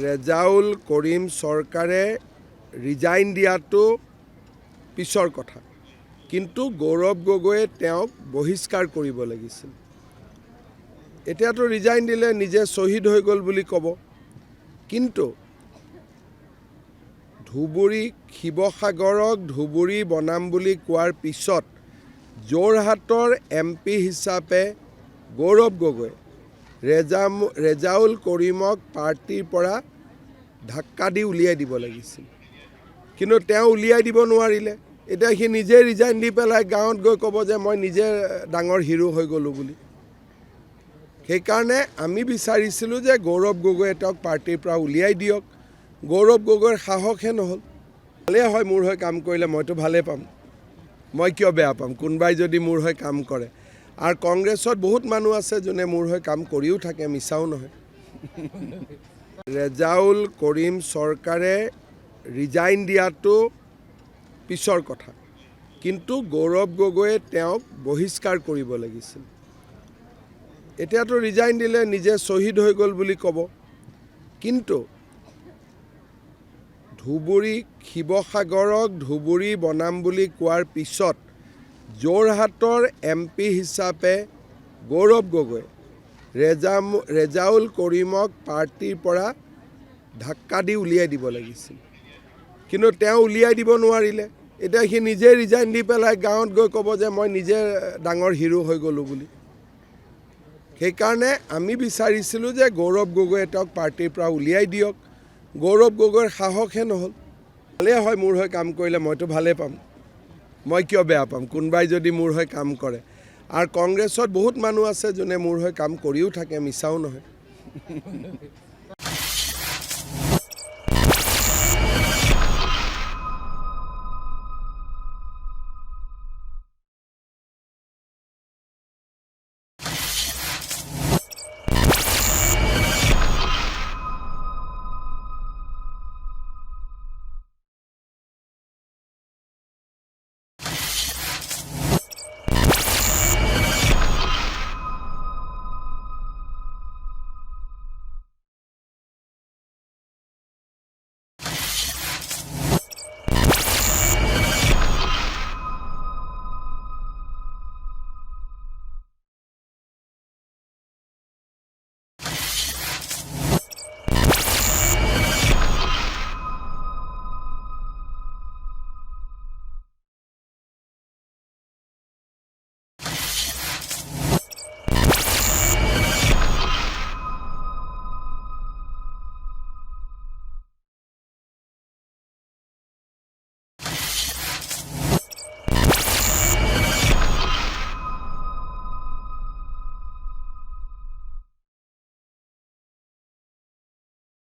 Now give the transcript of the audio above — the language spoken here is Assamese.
ৰেজাউল কৰিম চৰকাৰে ৰিজাইন দিয়াটো পিছৰ কথা, কিন্তু গৌৰৱ গগৈয়ে তেওঁক বহিষ্কাৰ কৰিব লাগিছিল। এতিয়াতো ৰিজাইন দিলে নিজে শ্বহীদ হৈ গ'ল বুলি ক'ব, কিন্তু শিৱসাগৰক ধুবুৰী বনাম বুলি কোৱাৰ পিছত যোৰহাটৰ MP হিচাপে গৌৰৱ গগৈ ৰেজাউল কৰিমক পাৰ্টিৰ পৰা ধাক্কা দি উলিয়াই দিব লাগিছিল, কিন্তু তেওঁ উলিয়াই দিব নোৱাৰিলে। এতিয়া সি নিজে ৰিজাইন দি পেলাই গাঁৱত গৈ ক'ব যে মই নিজে ডাঙৰ হিৰো হৈ গ'লোঁ বুলি। সেইকাৰণে আমি বিচাৰিছিলোঁ যে গৌৰৱ গগৈয়ে তেওঁক পাৰ্টিৰ পৰা উলিয়াই দিয়ক। গৌৰৱ গগৈৰ সাহসহে নহ'ল। ভালেই হয়, মোৰ হৈ কাম কৰিলে মইতো ভালেই পাম, মই কিয় বেয়া পাম কোনোবাই যদি মোৰ হৈ কাম কৰে। আৰু কংগ্ৰেছত বহুত মানুহ আছে যোনে মোৰ হৈ কাম কৰিও থাকে, মিছাও নহয়। ৰেজাউল কৰিম চৰকাৰে ৰিজাইন দিয়াটো পিছৰ কথা, কিন্তু গৌৰৱ গগৈয়ে তেওঁক বহিষ্কাৰ কৰিব লাগিছিল। এতিয়াতো ৰিজাইন দিলে নিজে শ্বহীদ হৈ গ'ল বুলি ক'ব, কিন্তু শিৱসাগৰক ধুবুৰী বনাম বুলি কোৱাৰ পিছত যোৰহাটৰ MP হিচাপে গৌৰৱ গগৈ ৰেজাউল কৰিমক পাৰ্টিৰ পৰা ধাক্কা দি উলিয়াই দিব লাগিছিল, কিন্তু তেওঁ উলিয়াই দিব নোৱাৰিলে। এতিয়া সি নিজে ৰিজাইন দি পেলাই গাঁৱত গৈ ক'ব যে মই নিজে ডাঙৰ হিৰো হৈ গ'লোঁ বুলি। সেইকাৰণে আমি বিচাৰিছিলোঁ যে গৌৰৱ গগৈয়ে তেওঁক পাৰ্টিৰ পৰা উলিয়াই দিয়ক। গৌৰৱ গগৈৰ সাহসহে নহ'ল। ভালেই হয়, মোৰ হৈ কাম কৰিলে মইতো ভালেই পাম, মই কিয় বেয়া পাম কোনোবাই যদি মোৰ হৈ কাম কৰে। আৰু কংগ্ৰেছত বহুত মানুহ আছে যোনে মোৰ হৈ কাম কৰিও থাকে, মিছাও নহয়।